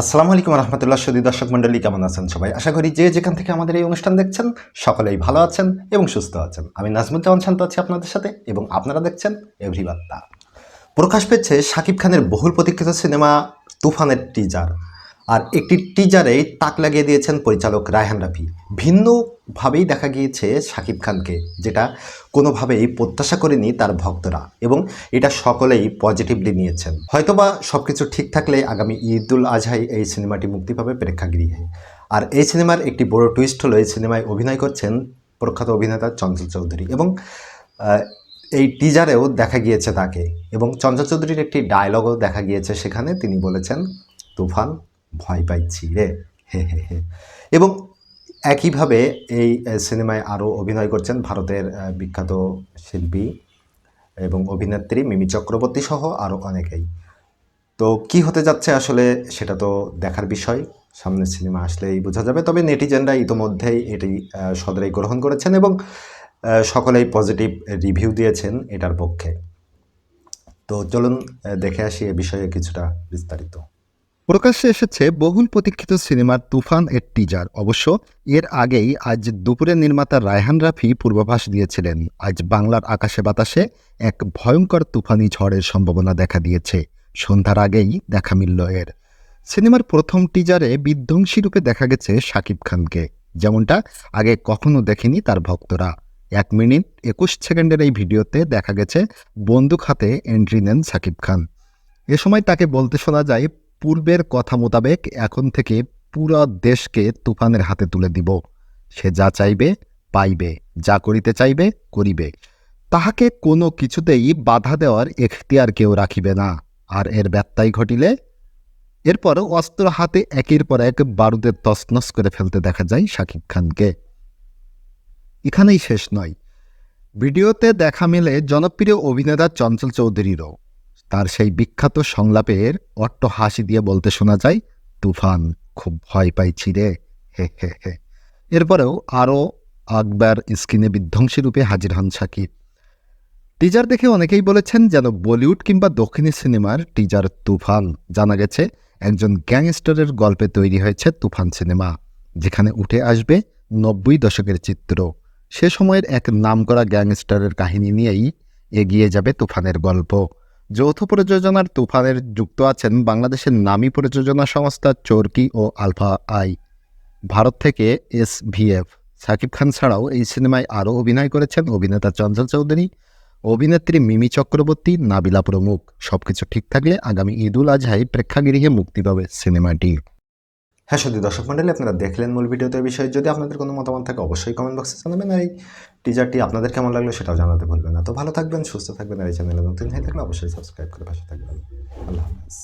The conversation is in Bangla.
আসসালামু আলাইকুম রহমতুল্লাহ সুধী দর্শক মণ্ডলী, কেমন আছেন সবাই? আশা করি যে যেখান থেকে আমাদের এই অনুষ্ঠান দেখছেন সকলেই ভালো আছেন এবং সুস্থ আছেন। আমি নাজমুজ্জামান শান্ত আছি আপনাদের সাথে এবং আপনারা দেখছেন এভরি বার্তা। প্রকাশ পেয়েছে শাকিব খানের বহুল প্রতীক্ষিত সিনেমা তুফানের টিজার। আর একটি টিজারেই তাক লাগিয়ে দিয়েছেন পরিচালক রায়হান রাফি। ভিন্নভাবেই দেখা গিয়েছে শাকিব খানকে, যেটা কোনোভাবেই প্রত্যাশা করেনি তার ভক্তরা, এবং এটা সকলেই পজিটিভলি নিয়েছেন। হয়তোবা সব কিছু ঠিক থাকলে আগামী ঈদুল আজহায় এই সিনেমাটি মুক্তি পাবে প্রেক্ষাগৃহে। আর এই সিনেমার একটি বড় টুইস্ট হলো, এই সিনেমায় অভিনয় করছেন প্রখ্যাত অভিনেতা চঞ্চল চৌধুরী, এবং এই টিজারেও দেখা গিয়েছে তাকে, এবং চঞ্চল চৌধুরীর একটি ডায়লগও দেখা গিয়েছে সেখানে। তিনি বলেছেন, তুফান ভয় পাইছি রে, হে হে হে। এবং একইভাবে এই সিনেমায় আরও অভিনয় করছেন ভারতের বিখ্যাত শিল্পী এবং অভিনেত্রী মিমি চক্রবর্তী সহ আরও অনেকেই। তো কি হতে যাচ্ছে আসলে সেটা তো দেখার বিষয়, সামনের সিনেমা আসলেই বোঝা যাবে। তবে নেটিজেনরা ইতোমধ্যেই এটি সদরেই গ্রহণ করেছেন এবং সকলেই পজিটিভ রিভিউ দিয়েছেন এটার পক্ষে। তো চলুন দেখে আসি এ বিষয়ে কিছুটা বিস্তারিত। প্রকাশ্যে এসেছে বহুল প্রতীক্ষিত সিনেমার তুফান এর টিজার। অবশ্য এর আগেই আজ দুপুরে নির্মাতা রায়হান রাফি পূর্বাভাস দিয়েছিলেন, আজ বাংলার আকাশে বাতাসে এক ভয়ঙ্কর তুফানি ঝড়ের সম্ভাবনা দেখা দিয়েছে। সন্ধ্যার আগেই দেখা মিলল এর। সিনেমার প্রথম টিজারে বিধ্বংসী রূপে দেখা গেছে শাকিব খানকে, যেমনটা আগে কখনো দেখেনি তার ভক্তরা। 1 মিনিট 21 সেকেন্ডের এই ভিডিওতে দেখা গেছে বন্দুক হাতে এন্ট্রি নেন শাকিব খান। এ সময় তাকে বলতে শোনা যায়, পূর্বের কথা মোতাবেক এখন থেকে পুরো দেশকে তুফানের হাতে তুলে দিব। সে যা চাইবে পাইবে, যা করিতে চাইবে করিবে। তাহাকে কোনো কিছুতেই বাধা দেওয়ার এখতিয়ার কেউ রাখিবে না। আর এর ব্যত্যয় ঘটিলে এরপর অস্ত্র হাতে একের পর এক বারুদের তছনছ করে ফেলতে দেখা যায় শাকিব খানকে। এখানেই শেষ নয়, ভিডিওতে দেখা মেলে জনপ্রিয় অভিনেতা চঞ্চল চৌধুরীরও। তার সেই বিখ্যাত সংলাপের অট্ট হাসি দিয়ে বলতে শোনা যায়, তুফান খুব ভয় পাইছি রে, হে হে হে। এরপরেও আরও একবার স্ক্রিনে বিধ্বংসী রূপে হাজির হন শাকিব। টিজার দেখে অনেকেই বলেছেন যেন বলিউড কিংবা দক্ষিণী সিনেমার টিজার তুফান। জানা গেছে একজন গ্যাংস্টারের গল্পে তৈরি হয়েছে তুফান সিনেমা, যেখানে উঠে আসবে 90 দশকের চিত্র। সে সময়ের এক নামকরা গ্যাংস্টারের কাহিনী নিয়েই এগিয়ে যাবে তুফানের গল্প। যৌথ প্রযোজনার তুফানের যুক্ত আছেন বাংলাদেশের নামী প্রযোজনা সংস্থা চরকি ও আলফা আই। ভারত থেকে SVF। শাকিব খান ছাড়াও এই সিনেমায় আরও অভিনয় করেছেন অভিনেতা চঞ্চল চৌধুরী, অভিনেত্রী মিমি চক্রবর্তী, নাবিলা প্রমুখ। সবকিছু ঠিক থাকলে আগামী ঈদুল আজহায় প্রেক্ষাগৃহে মুক্তি পাবে সিনেমাটি। হ্যাঁ শুধু দর্শক মণ্ডলী, আপনারা দেখলেন মূল ভিডিওতে এই বিষয়ে। যদি আপনাদের কোনো মতামত থাকে অবশ্যই কমেন্ট বক্সে জানাবেন। আর এই টিজারটি আপনাদের কেমন লাগলো সেটাও জানাতে ভুলবেন না। তো ভালো থাকবেন, সুস্থ থাকবেন। আর এই চ্যানেলে নতুন হয়ে থাকলে অবশ্যই সাবস্ক্রাইব করে পাশে থাকবেন। আল্লাহ হাফেজ।